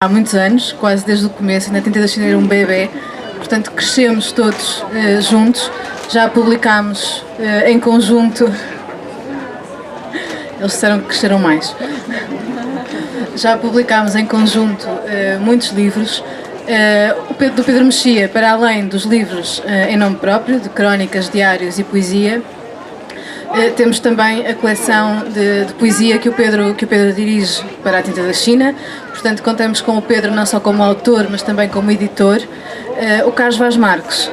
há muitos anos, quase desde o começo. Na Tinta da China era um bebê, portanto crescemos todos juntos. Já publicámos em conjunto. Eles disseram que cresceram mais. Já publicámos em conjunto muitos livros. Do Pedro Mexia, para além dos livros em nome próprio, de crónicas, diários e poesia, temos também a coleção de poesia que o Pedro dirige para a Tinta da China. Portanto, contamos com o Pedro não só como autor, mas também como editor. O Carlos Vaz Marques,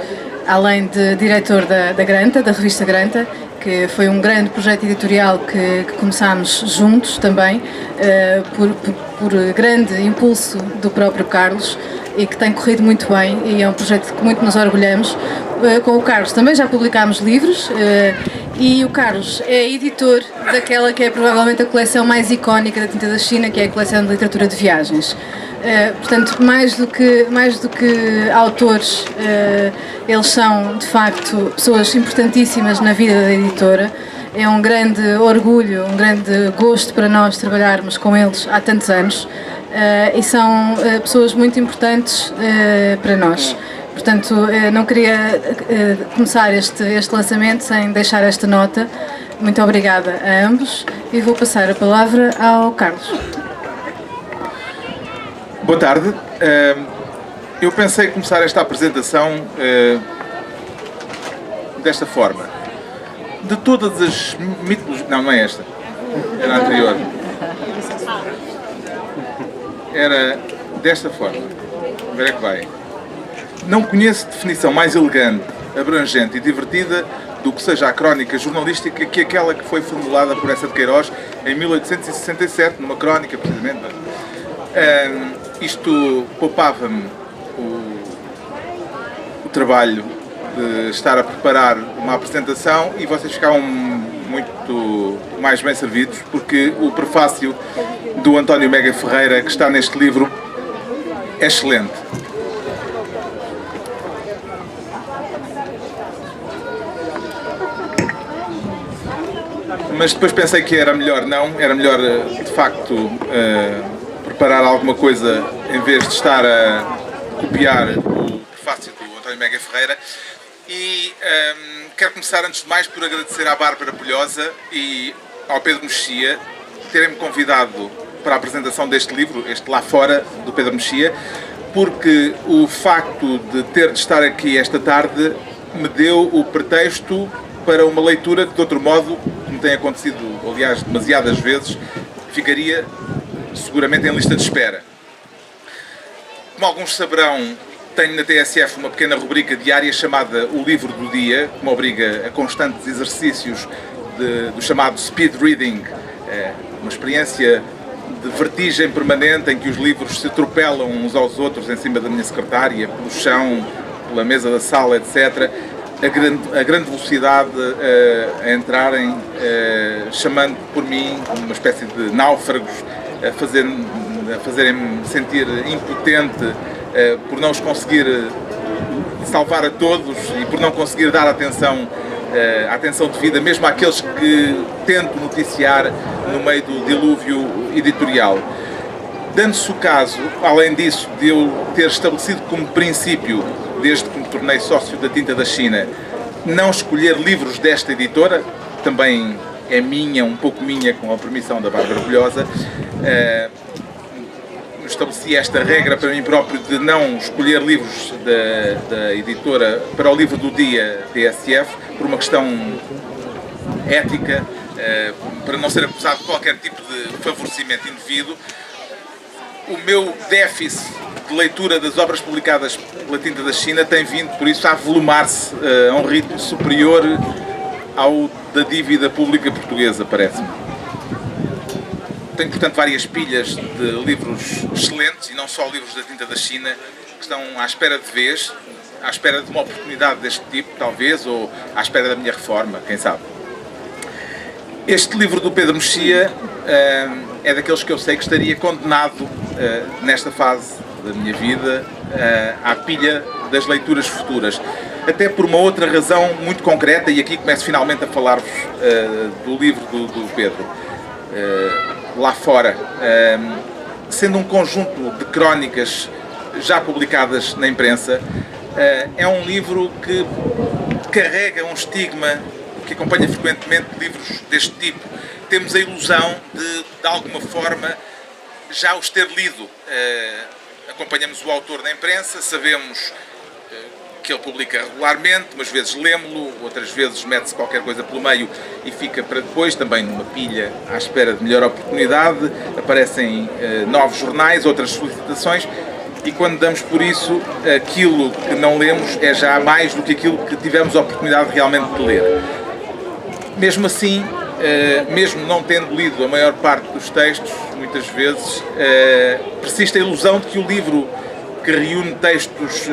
além de diretor da Granta, da revista Granta, que foi um grande projeto editorial que começámos juntos também, por grande impulso do próprio Carlos, e que tem corrido muito bem, e é um projeto que muito nos orgulhamos. Com o Carlos também já publicámos livros, e o Carlos é editor daquela que é provavelmente a coleção mais icónica da Tinta da China, que é a coleção de literatura de viagens. Portanto, mais do que autores, eles são de facto pessoas importantíssimas na vida da editora. É um grande orgulho, um grande gosto para nós trabalharmos com eles há tantos anos, e são pessoas muito importantes para nós. Portanto, não queria começar este lançamento sem deixar esta nota. Muito obrigada a ambos e vou passar a palavra ao Carlos. Boa tarde. Eu pensei começar esta apresentação desta forma. De todas as mitologias... Não é esta. Era a anterior. Era desta forma. Vamos ver é que vai. Não conheço definição mais elegante, abrangente e divertida do que seja a crónica jornalística que aquela que foi formulada por Eça de Queiroz em 1867, numa crónica, precisamente. Isto poupava-me o trabalho de estar a preparar uma apresentação e vocês ficavam muito mais bem servidos, porque o prefácio do António Mega Ferreira, que está neste livro, é excelente. Mas depois pensei que era melhor de facto preparar alguma coisa em vez de estar a copiar o prefácio do António Mega Ferreira. E quero começar antes de mais por agradecer à Bárbara Polhosa e ao Pedro Mexia terem-me convidado para a apresentação deste livro, este Lá Fora, do Pedro Mexia, porque o facto de ter de estar aqui esta tarde me deu o pretexto para uma leitura que, de outro modo, como tem acontecido, aliás, demasiadas vezes, ficaria seguramente em lista de espera. Como alguns saberão, tenho na TSF uma pequena rubrica diária chamada O Livro do Dia, que me obriga a constantes exercícios do chamado speed reading, uma experiência de vertigem permanente em que os livros se atropelam uns aos outros em cima da minha secretária, pelo chão, pela mesa da sala, etc., a grande velocidade a entrarem, chamando por mim uma espécie de náufragos, a fazerem-me sentir impotente por não os conseguir salvar a todos e por não conseguir dar a atenção devida, mesmo àqueles que tento noticiar no meio do dilúvio editorial. Dando-se o caso, além disso, de eu ter estabelecido como princípio, desde que me tornei sócio da Tinta da China, não escolher livros desta editora, também é minha, um pouco minha, com a permissão da Bárbara Polhosa, estabeleci esta regra para mim próprio de não escolher livros da editora para o livro do dia TSF, por uma questão ética, para não ser acusado de qualquer tipo de favorecimento indevido. O meu déficit de leitura das obras publicadas pela Tinta da China tem vindo, por isso, a avolumar-se a um ritmo superior ao da dívida pública portuguesa, parece-me. Tenho, portanto, várias pilhas de livros excelentes, e não só livros da Tinta da China, que estão à espera de vez, à espera de uma oportunidade deste tipo, talvez, ou à espera da minha reforma, quem sabe. Este livro do Pedro Mexia é daqueles que eu sei que estaria condenado, nesta fase da minha vida, à pilha das leituras futuras. Até por uma outra razão muito concreta, e aqui começo finalmente a falar-vos do livro do Pedro. Lá Fora. sendo um conjunto de crónicas já publicadas na imprensa, é um livro que carrega um estigma que acompanha frequentemente livros deste tipo. Temos a ilusão de alguma forma, já os ter lido. Acompanhamos o autor na imprensa, sabemos que ele publica regularmente, umas vezes lemo-lo, outras vezes mete-se qualquer coisa pelo meio e fica para depois, também numa pilha à espera de melhor oportunidade. Aparecem novos jornais, outras solicitações, e quando damos por isso, aquilo que não lemos é já mais do que aquilo que tivemos a oportunidade realmente de ler. Mesmo assim, mesmo não tendo lido a maior parte dos textos, muitas vezes persiste a ilusão de que o livro, que reúne textos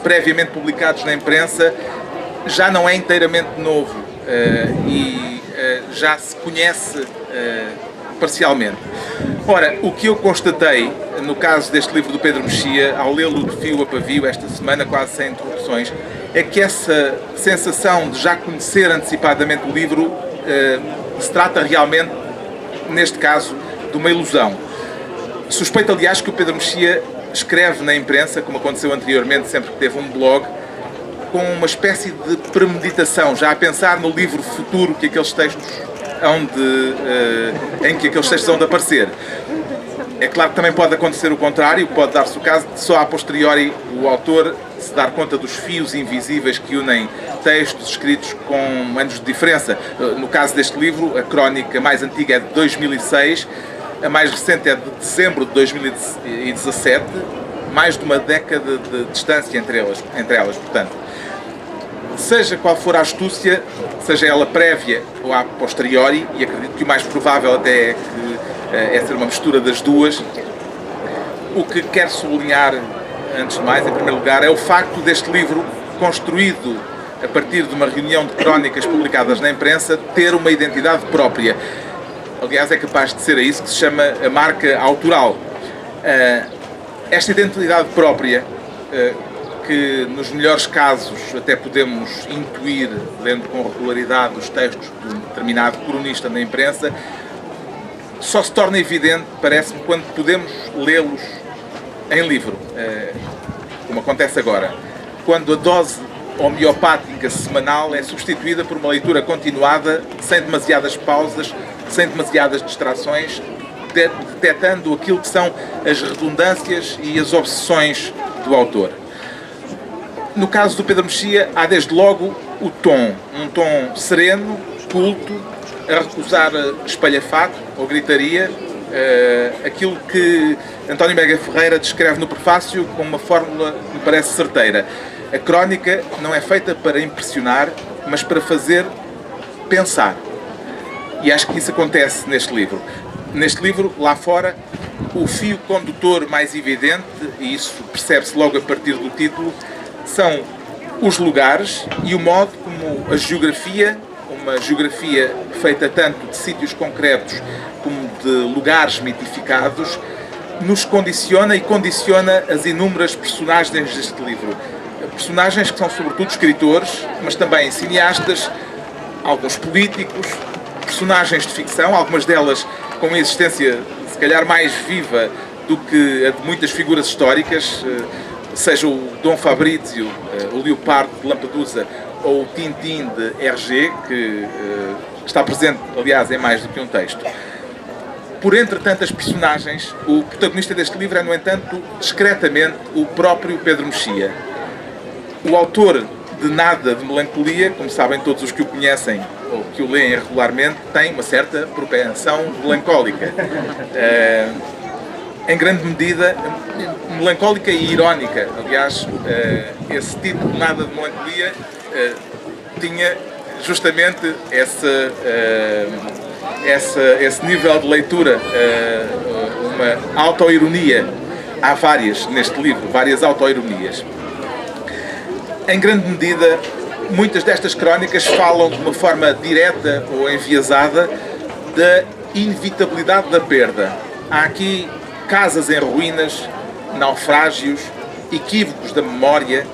previamente publicados na imprensa, já não é inteiramente novo e já se conhece parcialmente. Ora, o que eu constatei no caso deste livro do Pedro Mexia, ao lê-lo de fio a pavio esta semana, quase sem interrupções, é que essa sensação de já conhecer antecipadamente o livro se trata realmente, neste caso, de uma ilusão. Suspeito, aliás, que o Pedro Mexia escreve na imprensa, como aconteceu anteriormente, sempre que teve um blog, com uma espécie de premeditação, já a pensar no livro futuro que aqueles textos em que aqueles textos hão de aparecer. É claro que também pode acontecer o contrário, pode dar-se o caso de só a posteriori o autor se dar conta dos fios invisíveis que unem textos escritos com anos de diferença. No caso deste livro, a crónica mais antiga é de 2006, a mais recente é de dezembro de 2017, mais de uma década de distância entre elas, portanto. Seja qual for a astúcia, seja ela prévia ou a posteriori, e acredito que o mais provável até é ser uma mistura das duas, o que quero sublinhar, antes de mais, em primeiro lugar, é o facto deste livro, construído a partir de uma reunião de crónicas publicadas na imprensa, ter uma identidade própria. Aliás, é capaz de ser a isso que se chama a marca autoral. Esta identidade própria, que nos melhores casos até podemos intuir, lendo com regularidade os textos de um determinado cronista na imprensa, só se torna evidente, parece-me, quando podemos lê-los em livro, como acontece agora, quando a dose homeopática semanal é substituída por uma leitura continuada, sem demasiadas pausas, sem demasiadas distrações, detectando aquilo que são as redundâncias e as obsessões do autor. No caso do Pedro Mexia, há desde logo o tom, um tom sereno, culto, a recusar espalhafato ou gritaria, aquilo que António Mega Ferreira descreve no prefácio com uma fórmula que me parece certeira. A crónica não é feita para impressionar, mas para fazer pensar. E acho que isso acontece neste livro. Neste livro, lá fora, o fio condutor mais evidente, e isso percebe-se logo a partir do título, são os lugares e o modo como a geografia, uma geografia feita tanto de sítios concretos como de lugares mitificados, nos condiciona e condiciona as inúmeras personagens deste livro. Personagens que são sobretudo escritores, mas também cineastas, alguns políticos, personagens de ficção, algumas delas com uma existência se calhar mais viva do que a de muitas figuras históricas, seja o Dom Fabrício, o Leopardo de Lampedusa ou o Tintim de Hergé, que está presente, aliás, em mais do que um texto. Por entre tantas personagens, o protagonista deste livro é, no entanto, discretamente o próprio Pedro Mexia. O autor de Nada de Melancolia, como sabem todos os que o conhecem ou que o leem regularmente, tem uma certa propensão melancólica. Em grande medida, melancólica e irónica. Aliás, esse título, Nada de Melancolia, tinha justamente esse nível de leitura, uma autoironia. Há várias neste livro, várias autoironias. Em grande medida, muitas destas crónicas falam de uma forma direta ou enviesada da inevitabilidade da perda. Há aqui casas em ruínas, naufrágios, equívocos da memória,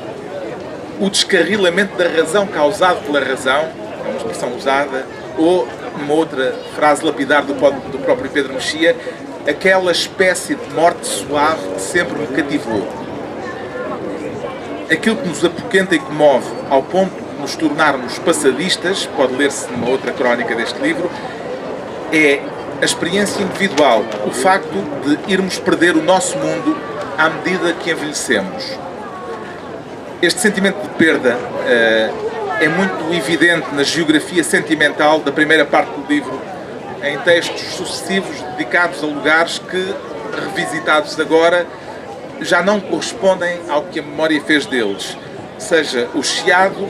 o descarrilamento da razão causado pela razão, é uma expressão usada, ou, numa outra frase lapidar do próprio Pedro Mexia, aquela espécie de morte suave que sempre me cativou. Aquilo que nos apoquenta e comove ao ponto de nos tornarmos passadistas, pode ler-se numa outra crónica deste livro, é a experiência individual, o facto de irmos perder o nosso mundo à medida que envelhecemos. Este sentimento de perda é muito evidente na geografia sentimental da primeira parte do livro, em textos sucessivos dedicados a lugares que, revisitados agora, já não correspondem ao que a memória fez deles. Seja o Chiado,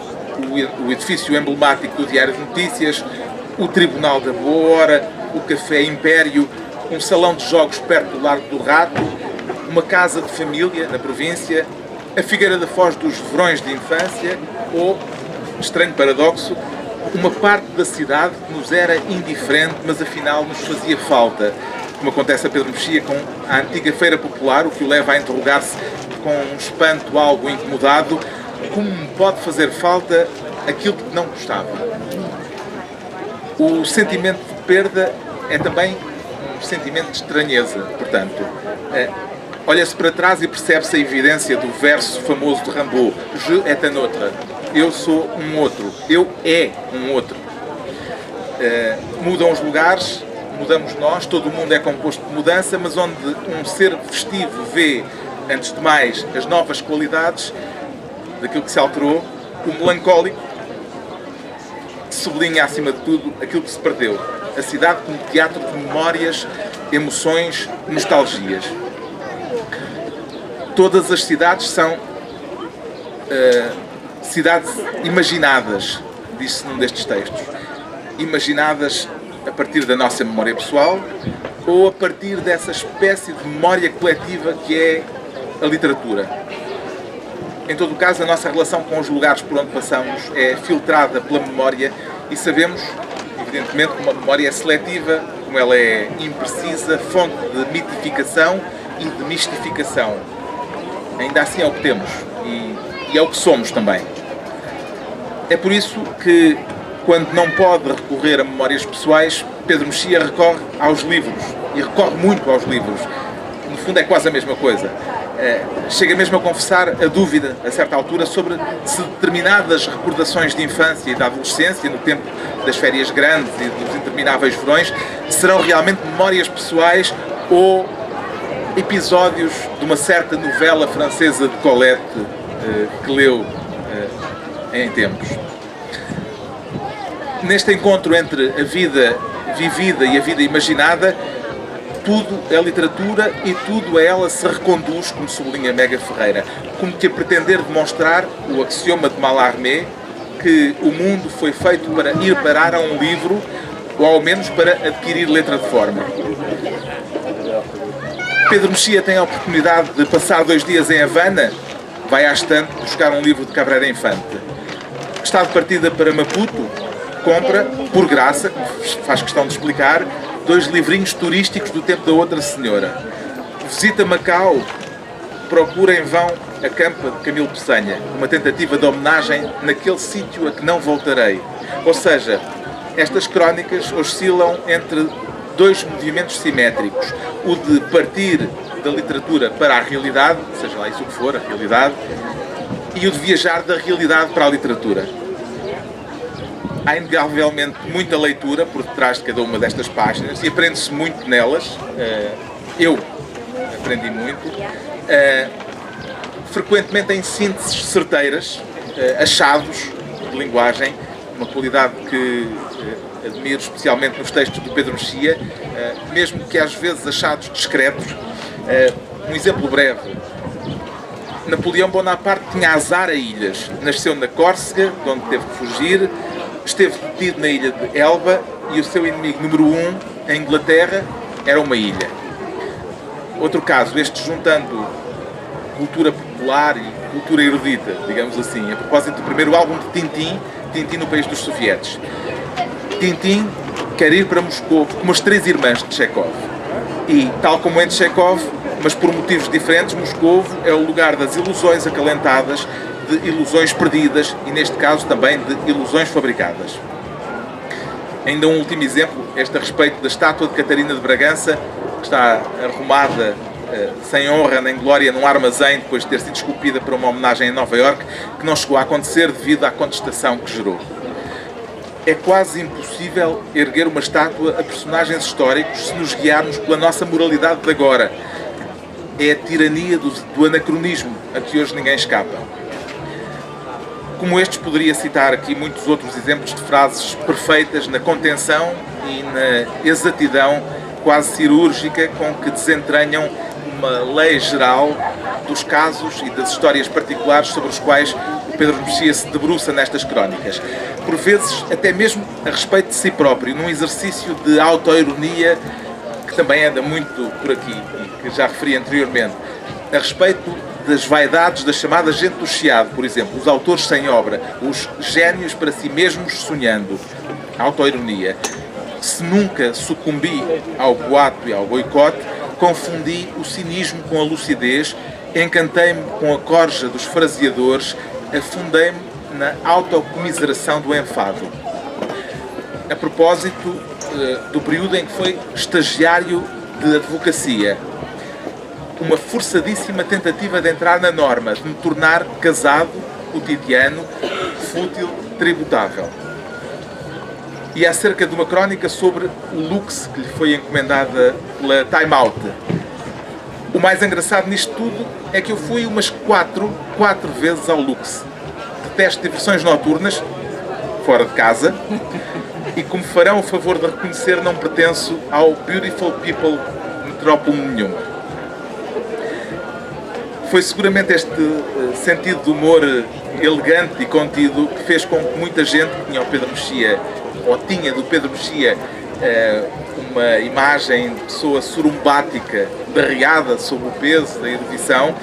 o edifício emblemático do Diário de Notícias, o Tribunal da Boa Hora, o Café Império, um salão de jogos perto do Largo do Rato, uma casa de família na província, a Figueira da Foz dos verões de infância ou, estranho paradoxo, uma parte da cidade que nos era indiferente, mas afinal nos fazia falta, como acontece a Pedro Mexia com a antiga Feira Popular, o que o leva a interrogar-se com um espanto algo incomodado, como me pode fazer falta aquilo que não gostava. O sentimento de perda é também um sentimento de estranheza, portanto. Olha-se para trás e percebe-se a evidência do verso famoso de Rimbaud, Je est un autre. Eu sou um outro. Eu é um outro. Mudam os lugares, mudamos nós, todo o mundo é composto de mudança, mas onde um ser festivo vê, antes de mais, as novas qualidades daquilo que se alterou, o melancólico sublinha, acima de tudo, aquilo que se perdeu. A cidade como teatro de memórias, emoções, nostalgias. Todas as cidades são cidades imaginadas, diz-se num destes textos. Imaginadas a partir da nossa memória pessoal ou a partir dessa espécie de memória coletiva que é a literatura. Em todo o caso, a nossa relação com os lugares por onde passamos é filtrada pela memória e sabemos, evidentemente, que uma memória é seletiva, como ela é imprecisa, fonte de mitificação e de mistificação. Ainda assim é o que temos e é o que somos também. É por isso que, quando não pode recorrer a memórias pessoais, Pedro Mexia recorre aos livros, e recorre muito aos livros. No fundo é quase a mesma coisa. Chega mesmo a confessar a dúvida, a certa altura, sobre se determinadas recordações de infância e da adolescência, no tempo das férias grandes e dos intermináveis verões, serão realmente memórias pessoais ou episódios de uma certa novela francesa de Colette que leu em tempos. Neste encontro entre a vida vivida e a vida imaginada, tudo é literatura e tudo a ela se reconduz, como sublinha Mega Ferreira, como que a pretender demonstrar o axioma de Mallarmé, que o mundo foi feito para ir parar a um livro, ou ao menos para adquirir letra de forma. Pedro Mexia tem a oportunidade de passar 2 dias em Havana, vai à estante buscar um livro de Cabrera Infante. Está de partida para Maputo, compra, por graça, faz questão de explicar, 2 livrinhos turísticos do tempo da outra senhora. Visita Macau, procura em vão a campa de Camilo Peçanha, uma tentativa de homenagem naquele sítio a que não voltarei. Ou seja, estas crónicas oscilam entre 2 movimentos simétricos, o de partir da literatura para a realidade, seja lá isso o que for, a realidade, e o de viajar da realidade para a literatura. Há inegavelmente muita leitura por detrás de cada uma destas páginas e aprende-se muito nelas. Eu aprendi muito. Frequentemente em sínteses certeiras, achados de linguagem, uma qualidade que admiro especialmente nos textos do Pedro Mexia, mesmo que às vezes achados discretos. Um exemplo breve. Napoleão Bonaparte tinha azar a ilhas. Nasceu na Córcega, de onde teve que fugir, esteve detido na ilha de Elba e o seu inimigo número 1, a Inglaterra, era uma ilha. Outro caso, este juntando cultura popular e cultura erudita, digamos assim, a propósito do primeiro álbum de Tintin, Tintin no País dos Sovietes. Tintin quer ir para Moscou como as 3 irmãs de Chekhov. E, tal como em Chekhov, mas por motivos diferentes, Moscou é o lugar das ilusões acalentadas, de ilusões perdidas e, neste caso, também de ilusões fabricadas. Ainda um último exemplo, este a respeito da estátua de Catarina de Bragança, que está arrumada sem honra nem glória num armazém depois de ter sido esculpida para uma homenagem em Nova Iorque, que não chegou a acontecer devido à contestação que gerou. É quase impossível erguer uma estátua a personagens históricos se nos guiarmos pela nossa moralidade de agora. É a tirania do anacronismo a que hoje ninguém escapa. Como estes, poderia citar aqui muitos outros exemplos de frases perfeitas na contenção e na exatidão quase cirúrgica com que desentranham uma lei geral dos casos e das histórias particulares sobre os quais o Pedro Mexia se debruça nestas crónicas. Por vezes, até mesmo a respeito de si próprio, num exercício de autoironia que também anda muito por aqui e que já referi anteriormente. A respeito das vaidades da chamada gente do chiado, por exemplo, os autores sem obra, os génios para si mesmos sonhando. Autoironia. Se nunca sucumbi ao boato e ao boicote, confundi o cinismo com a lucidez, encantei-me com a corja dos fraseadores, afundei-me na autocomiseração do enfado. A propósito do período em que foi estagiário de advocacia, uma forçadíssima tentativa de entrar na norma, de me tornar casado, cotidiano, fútil, tributável. E acerca de uma crónica sobre o Lux que lhe foi encomendada pela Time Out. O mais engraçado nisto tudo é que eu fui umas quatro vezes ao Lux. Detesto diversões noturnas, fora de casa, e como farão o favor de reconhecer, não pertenço ao Beautiful People metrópole nenhuma. Foi seguramente este sentido de humor elegante e contido que fez com que muita gente que tinha o Pedro Mexia, ou tinha do Pedro Mexia uma imagem de pessoa surumbática, derreada sob o peso da erudição,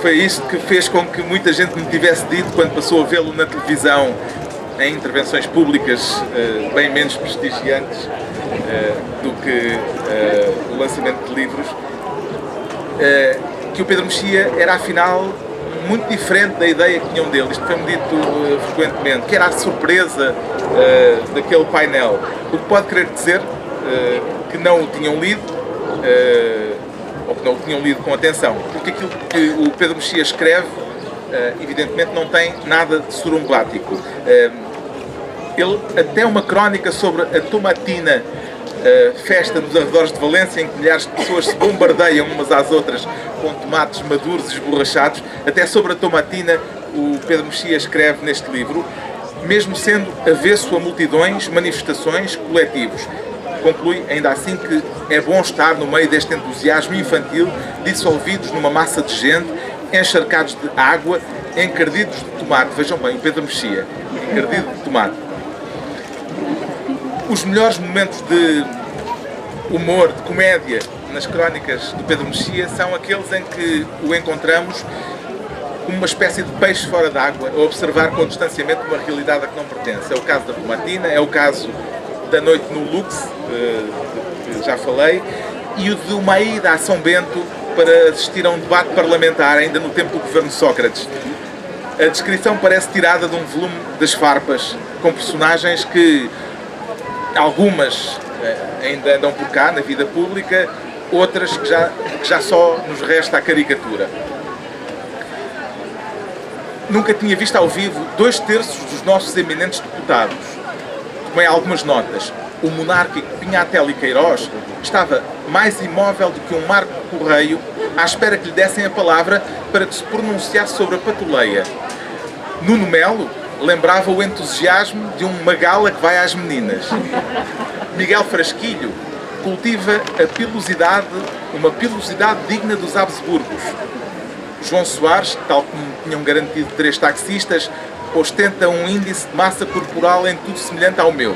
foi isto que fez com que muita gente me tivesse dito, quando passou a vê-lo na televisão, em intervenções públicas bem menos prestigiantes do que o lançamento de livros, que o Pedro Mexia era afinal muito diferente da ideia que tinham dele. Isto foi-me dito frequentemente, que era a surpresa daquele painel. O que pode querer dizer que não o tinham lido, ou que não o tinham lido com atenção. Porque aquilo que o Pedro Mexia escreve, evidentemente, não tem nada de surumbático. Ele até uma crónica sobre a tomatina, festa nos arredores de Valência, em que milhares de pessoas se bombardeiam umas às outras com tomates maduros e esborrachados. Até sobre a tomatina o Pedro Mexia escreve neste livro, mesmo sendo avesso a multidões, manifestações, coletivos. Conclui ainda assim que é bom estar no meio deste entusiasmo infantil, dissolvidos numa massa de gente, encharcados de água, encardidos de tomate. Vejam bem, o Pedro Mexia, encardido de tomate. Os melhores momentos de humor, de comédia, nas crónicas do Pedro Mexia são aqueles em que o encontramos como uma espécie de peixe fora d'água, a observar com distanciamento uma realidade a que não pertence. É o caso da tomatina, é o caso da noite no Lux, que já falei, e o de uma ida a São Bento para assistir a um debate parlamentar, ainda no tempo do governo Sócrates. A descrição parece tirada de um volume das farpas, com personagens que algumas ainda andam por cá na vida pública, outras que já só nos resta a caricatura. Nunca tinha visto ao vivo 2/3 dos nossos eminentes deputados. Tomei algumas notas. O monárquico Pinhatel e Queiroz estava mais imóvel do que um Marco Correio, à espera que lhe dessem a palavra para que se pronunciasse sobre a patuleia. Nuno Melo lembrava o entusiasmo de uma gala que vai às meninas. Miguel Frasquilho cultiva a pilosidade, uma pilosidade digna dos Habsburgos. João Soares, tal como tinham garantido 3 taxistas, ostenta um índice de massa corporal em tudo semelhante ao meu.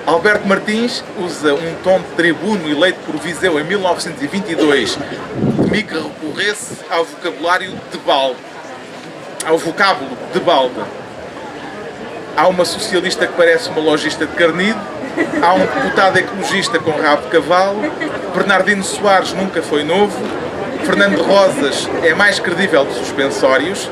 Alberto Martins usa um tom de tribuno eleito por Viseu em 1922, de mim que recorresse ao vocabulário de balde. Ao vocábulo de balda. Há uma socialista que parece uma lojista de carnido, há um deputado ecologista com rabo de cavalo, Bernardino Soares nunca foi novo, Fernando Rosas é mais credível de suspensórios.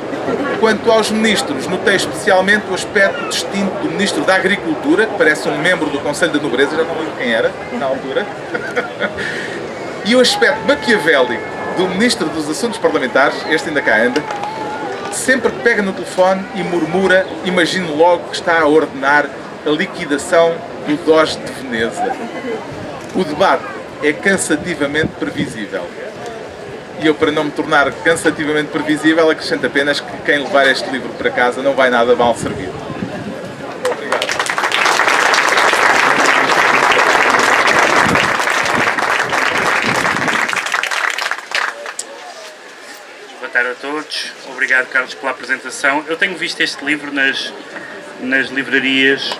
Quanto aos ministros, notei especialmente o aspecto distinto do ministro da Agricultura, que parece um membro do Conselho da Nobreza, já não lembro quem era na altura. E o aspecto maquiavélico do Ministro dos Assuntos Parlamentares, este ainda cá anda, sempre que pega no telefone e murmura, imagino logo que está a ordenar a liquidação do Doge de Veneza. O debate é cansativamente previsível. E eu, para não me tornar cansativamente previsível, acrescento apenas que quem levar este livro para casa não vai nada mal servido. Obrigado. Boa tarde a todos. Obrigado, Carlos, pela apresentação. Eu tenho visto este livro nas livrarias,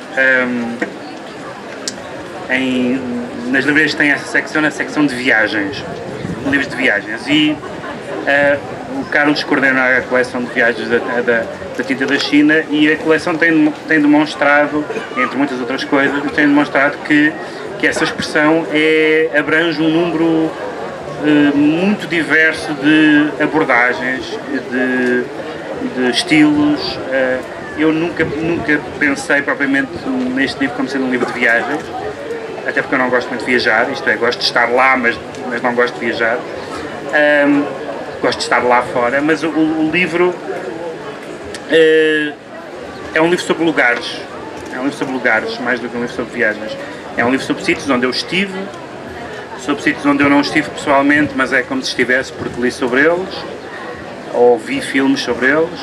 nas livrarias que têm essa secção, na secção de viagens, livros de viagens. E o Carlos coordena a coleção de viagens da Tinta da China, e a coleção tem demonstrado, entre muitas outras coisas, tem demonstrado que essa expressão abrange um número muito diverso de abordagens, de estilos. Eu nunca pensei propriamente neste livro como sendo um livro de viagens, até porque eu não gosto muito de viajar, isto é, gosto de estar lá, mas não gosto de viajar. Gosto de estar lá fora, mas o livro é um livro sobre lugares, mais do que um livro sobre viagens. É um livro sobre sítios onde eu estive, sobre sítios onde eu não estive pessoalmente, mas é como se estivesse, porque li sobre eles, ou vi filmes sobre eles,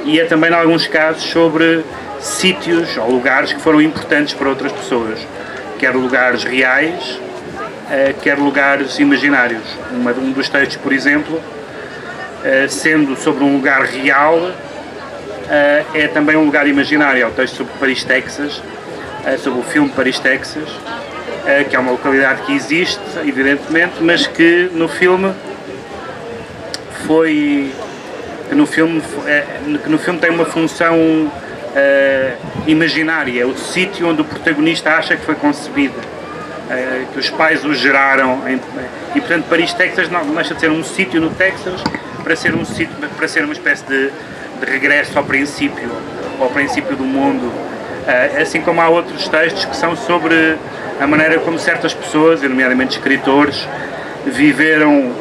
e é também, em alguns casos, sobre sítios ou lugares que foram importantes para outras pessoas, quer lugares reais, quer lugares imaginários. Um dos textos, por exemplo, sendo sobre um lugar real, é também um lugar imaginário. É o texto sobre Paris, Texas, sobre o filme Paris, Texas, que é uma localidade que existe, evidentemente, mas que no filme tem uma função imaginária. É o sítio onde o protagonista acha que foi concebido, que os pais o geraram, e portanto Paris, Texas não deixa de ser um sítio no Texas para ser uma espécie de regresso ao princípio do mundo. Assim como há outros textos que são sobre a maneira como certas pessoas, nomeadamente escritores, viveram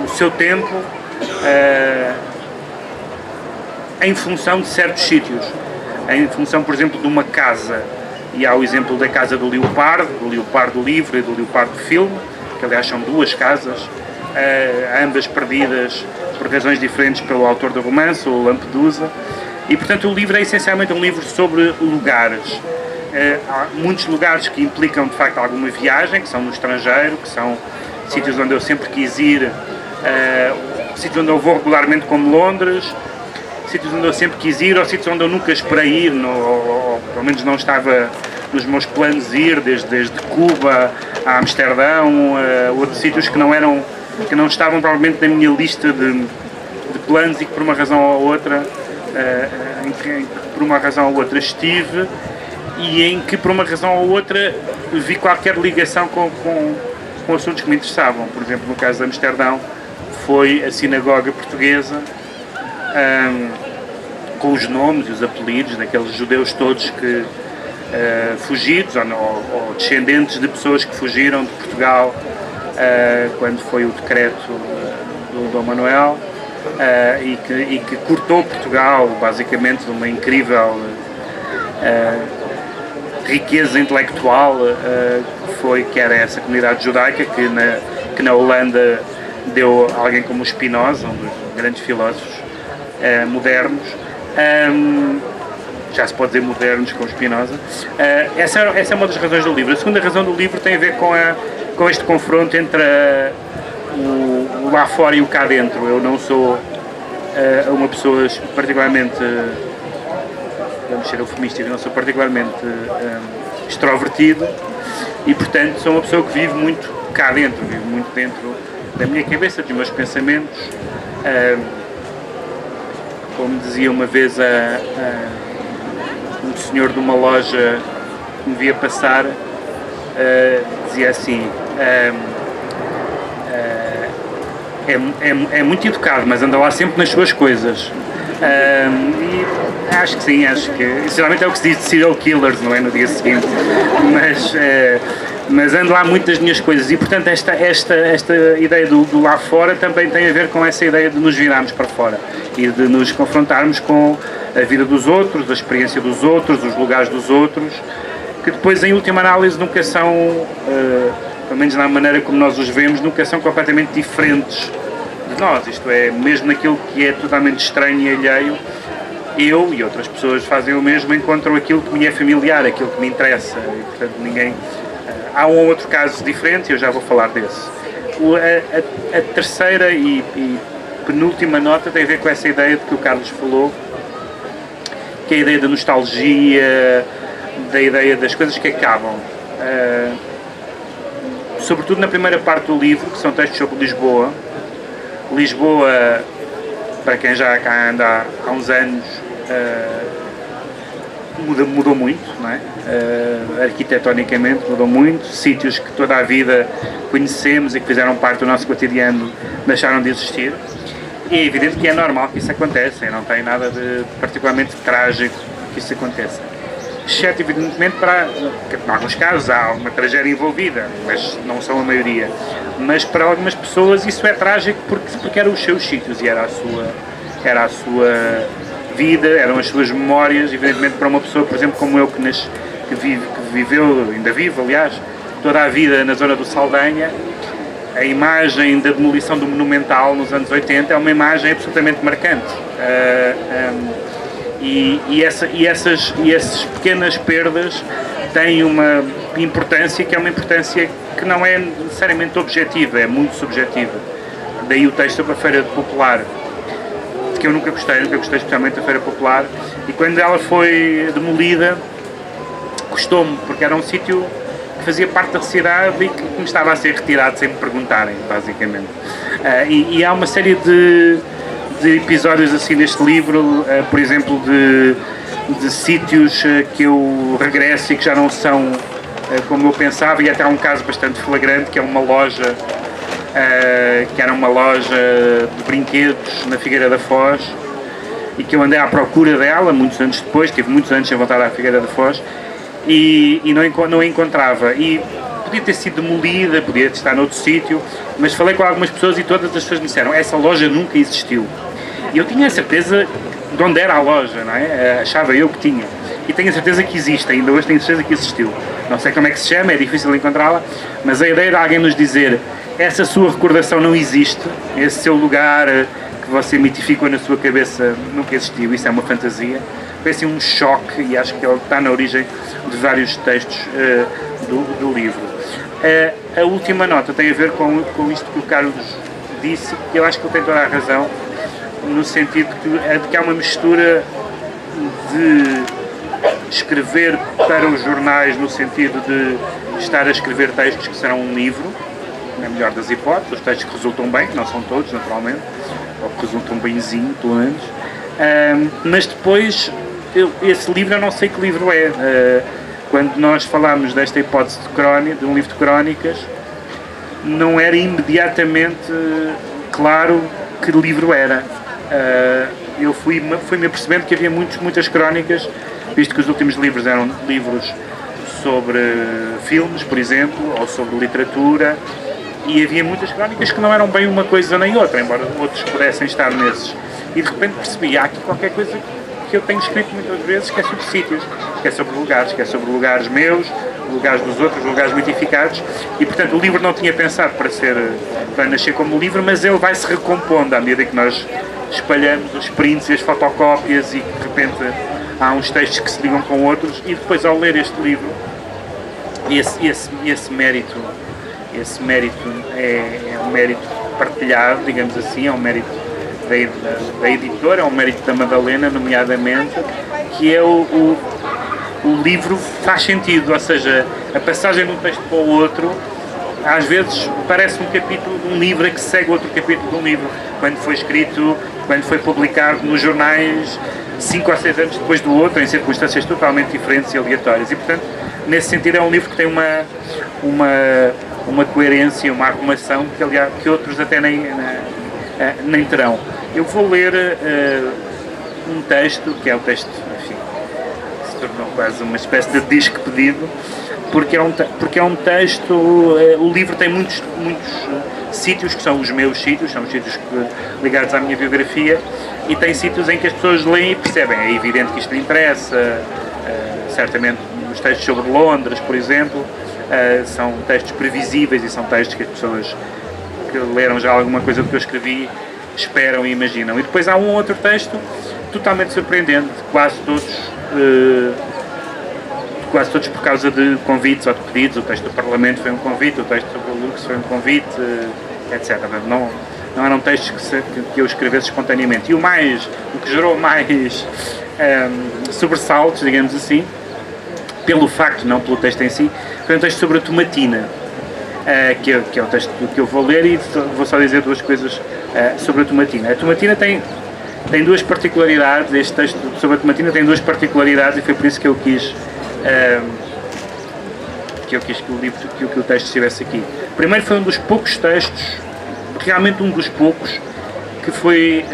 o seu tempo em função de certos sítios, em função, por exemplo, de uma casa. E há o exemplo da casa do Leopardo do livro e do Leopardo do filme, que aliás são duas casas, ambas perdidas por razões diferentes pelo autor do romance, o Lampedusa. E portanto o livro é essencialmente um livro sobre lugares. Há muitos lugares que implicam de facto alguma viagem, que são no estrangeiro, que são sítios onde eu sempre quis ir, sítios onde eu vou regularmente, como Londres, sítios onde eu sempre quis ir, ou sítios onde eu nunca esperei ir, ou pelo menos não estava nos meus planos ir, desde Cuba a Amsterdão, outros sítios que não estavam provavelmente na minha lista de planos, e que por uma razão ou outra estive, e em que por uma razão ou outra vi qualquer ligação com assuntos que me interessavam. Por exemplo, no caso de Amsterdão, foi a sinagoga portuguesa, com os nomes e os apelidos daqueles judeus todos que fugidos ou descendentes de pessoas que fugiram de Portugal quando foi o decreto do Dom Manuel, e que cortou Portugal basicamente de uma incrível riqueza intelectual, que era essa comunidade judaica que na Holanda deu alguém como Spinoza, um dos grandes filósofos modernos. Já se pode dizer modernos com Spinoza. Essa é uma das razões do livro. A segunda razão do livro tem a ver com este confronto entre o lá fora e o cá dentro. Eu não sou uma pessoa particularmente, vamos ser eufemísticos, não sou particularmente extrovertido, e portanto sou uma pessoa que vive muito cá dentro, vivo muito dentro da minha cabeça, dos meus pensamentos. Como dizia uma vez um senhor de uma loja que me via passar, dizia assim: é muito educado, mas anda lá sempre nas suas coisas. E acho que sim, geralmente é o que se diz de serial killers, não é, no dia seguinte, mas ando lá muito das minhas coisas e, portanto, esta ideia do lá fora também tem a ver com essa ideia de nos virarmos para fora e de nos confrontarmos com a vida dos outros, a experiência dos outros, os lugares dos outros, que depois, em última análise, nunca são, pelo menos na maneira como nós os vemos, nunca são completamente diferentes de nós, isto é, mesmo naquilo que é totalmente estranho e alheio, eu e outras pessoas fazem o mesmo, encontram aquilo que me é familiar, aquilo que me interessa, e, portanto, ninguém... Há um outro caso diferente e eu já vou falar desse. A terceira e penúltima nota tem a ver com essa ideia de que o Carlos falou, que é a ideia da nostalgia, da ideia das coisas que acabam. Sobretudo na primeira parte do livro, que são textos sobre Lisboa. Lisboa, para quem já cá anda há uns anos, mudou muito, não é? Arquitetonicamente mudou muito, sítios que toda a vida conhecemos e que fizeram parte do nosso cotidiano deixaram de existir, e é evidente que é normal que isso aconteça, e não tem nada de particularmente trágico que isso aconteça, exceto evidentemente em alguns casos há alguma tragédia envolvida, mas não são a maioria, mas para algumas pessoas isso é trágico porque eram os seus sítios e era a sua vida, eram as suas memórias. Evidentemente para uma pessoa, por exemplo, como eu, que viveu, ainda vive, aliás, toda a vida na zona do Saldanha, a imagem da demolição do Monumental nos anos 80 é uma imagem absolutamente marcante. Essas pequenas perdas têm uma importância que é uma importância que não é necessariamente objetiva, é muito subjetiva. Daí o texto sobre a Feira Popular, que eu nunca gostei especialmente da Feira Popular, e quando ela foi demolida custou-me, porque era um sítio que fazia parte da cidade e que me estava a ser retirado sem me perguntarem, basicamente. E há uma série de episódios assim neste livro, por exemplo, de sítios que eu regresso e que já não são como eu pensava, e até há um caso bastante flagrante, que é uma loja, que era uma loja de brinquedos na Figueira da Foz, e que eu andei à procura dela muitos anos depois, tive muitos anos sem voltar à Figueira da Foz, e não a encontrava, e podia ter sido demolida, podia estar noutro sítio, mas falei com algumas pessoas e todas as pessoas me disseram: essa loja nunca existiu. E eu tinha a certeza de onde era a loja, não é? Achava eu que tinha. E tenho a certeza que existe, ainda hoje tenho a certeza que existiu. Não sei como é que se chama, é difícil encontrá-la, mas a ideia de alguém nos dizer: essa sua recordação não existe, esse seu lugar que você mitificou na sua cabeça nunca existiu, isso é uma fantasia. Foi assim um choque, e acho que ele está na origem de vários textos do livro. A última nota tem a ver com isto que o Carlos disse, e eu acho que ele tem toda a razão, no sentido de que há uma mistura de escrever para os jornais, no sentido de estar a escrever textos que serão um livro, na melhor das hipóteses, os textos que resultam bem, não são todos, naturalmente, ou que resultam benzinho, pelo menos, mas depois, esse livro eu não sei que livro é. Quando nós falámos desta hipótese de um livro de crónicas, não era imediatamente claro que livro era. Eu fui-me apercebendo que havia muitas crónicas, visto que os últimos livros eram livros sobre filmes, por exemplo, ou sobre literatura, e havia muitas crónicas que não eram bem uma coisa nem outra, embora outros pudessem estar nesses. E de repente percebi, há aqui qualquer coisa que eu tenho escrito muitas vezes, que é sobre sítios, que é sobre lugares meus, lugares dos outros, lugares mitificados, e portanto o livro não tinha pensado para nascer como livro, mas ele vai se recompondo à medida que nós espalhamos os prints e as fotocópias, e de repente há uns textos que se ligam com outros, e depois ao ler este livro, esse mérito é um mérito partilhado, digamos assim, é um mérito da editora, é um mérito da Madalena, nomeadamente, que é o livro faz sentido, ou seja, a passagem de um texto para o outro, às vezes parece um capítulo de um livro que segue outro capítulo de um livro, quando foi escrito, quando foi publicado nos jornais 5 ou 6 anos depois do outro, em circunstâncias totalmente diferentes e aleatórias, e portanto, nesse sentido é um livro que tem uma coerência, uma arrumação que, aliás, que outros até nem terão. Eu vou ler um texto, que é o texto, enfim, se tornou quase uma espécie de disco pedido, porque é um texto, o livro tem muitos sítios que são os meus sítios, são os sítios ligados à minha biografia, e tem sítios em que as pessoas leem e percebem, é evidente que isto lhe interessa, certamente os textos sobre Londres, por exemplo, são textos previsíveis e são textos que as pessoas que leram já alguma coisa do que eu escrevi esperam e imaginam. E depois há um outro texto totalmente surpreendente, quase todos por causa de convites ou de pedidos. O texto do Parlamento foi um convite, o texto sobre o Lux foi um convite, etc. Não eram textos que eu escrevesse espontaneamente. E o que gerou mais sobressaltos, digamos assim, pelo facto, não pelo texto em si, foi um texto sobre a tomatina, que é o texto que eu vou ler, e vou só dizer duas coisas sobre a tomatina. A tomatina tem duas particularidades, este texto sobre a tomatina tem duas particularidades, e foi por isso que eu quis que o texto estivesse aqui. Primeiro, foi um dos poucos textos, realmente um dos poucos, que foi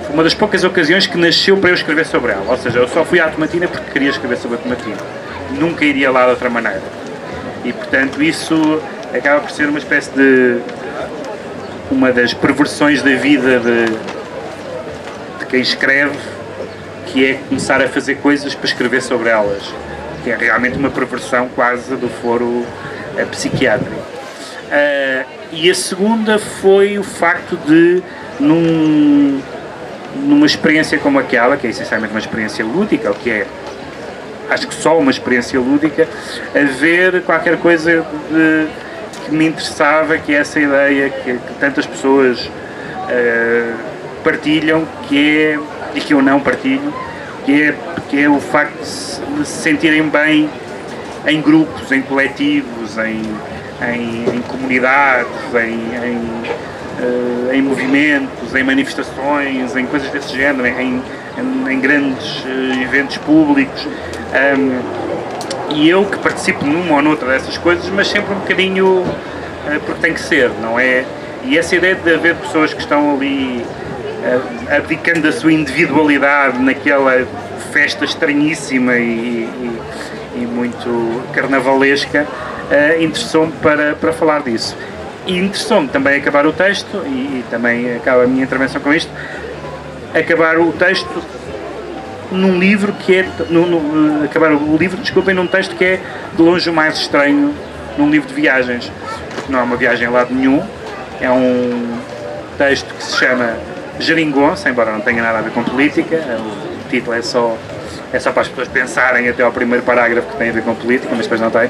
uma das poucas ocasiões que nasceu para eu escrever sobre ela. Ou seja, eu só fui à tomatina porque queria escrever sobre a tomatina. Nunca iria lá de outra maneira. E, portanto, isso acaba por ser uma espécie de... uma das perversões da vida de quem escreve, que é começar a fazer coisas para escrever sobre elas. Que é realmente uma perversão quase do foro psiquiátrico. E a segunda foi o facto de, numa experiência como aquela, que é essencialmente uma experiência lúdica, ou que é, acho que só uma experiência lúdica, haver qualquer coisa que me interessava, que é essa ideia que tantas pessoas partilham, e que eu não partilho, que é o facto de se sentirem bem em grupos, em coletivos, em comunidades, em movimentos, em manifestações, em coisas desse género, em grandes eventos públicos. E eu que participo numa ou noutra dessas coisas, mas sempre um bocadinho porque tem que ser, não é? E essa ideia de haver pessoas que estão ali abdicando da sua individualidade naquela festa estranhíssima e muito carnavalesca, interessou-me para falar disso. E interessou-me também acabar o texto, e também acaba a minha intervenção com isto, acabar o texto num livro que é... acabar o livro, desculpem, num texto que é de longe o mais estranho num livro de viagens, porque não é uma viagem a lado nenhum, é um texto que se chama Geringonça, embora não tenha nada a ver com política, o título é só para as pessoas pensarem até ao primeiro parágrafo que tem a ver com política, mas depois não tem,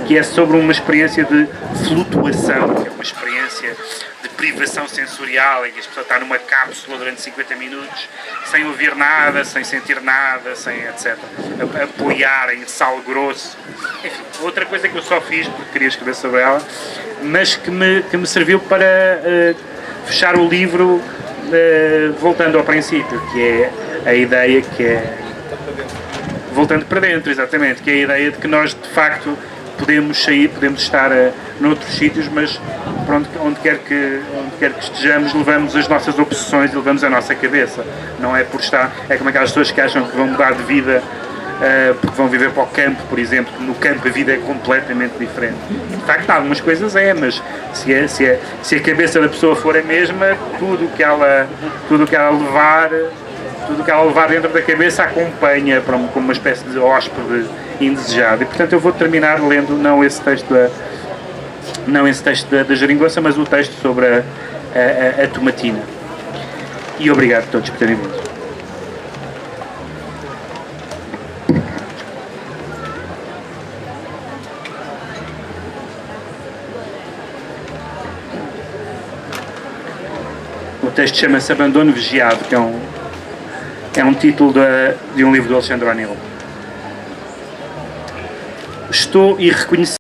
que é sobre uma experiência de flutuação, que é uma experiência de privação sensorial, em que a pessoa está numa cápsula durante 50 minutos, sem ouvir nada, sem sentir nada, sem etc. Apoiar em sal grosso. Enfim, outra coisa que eu só fiz porque queria escrever sobre ela, mas que me serviu para fechar o livro voltando ao princípio, que é a ideia que é... voltando para dentro, exatamente, que é a ideia de que nós, de facto, podemos sair, podemos estar noutros sítios, mas pronto, onde quer que estejamos, levamos as nossas obsessões e levamos a nossa cabeça. Não é por estar... É como aquelas pessoas que acham que vão mudar de vida porque vão viver para o campo, por exemplo, que no campo a vida é completamente diferente. De facto, algumas coisas mas se a cabeça da pessoa for a mesma, tudo o que ela levar dentro da cabeça acompanha como uma espécie de hóspede indesejado. E, portanto, eu vou terminar lendo não esse texto da Geringonça, mas o texto sobre a tomatina. E obrigado a todos por terem vindo. O texto chama-se Abandono Vigiado, que é um título de um livro do Alexandre O'Neill. Estou irreconhecível.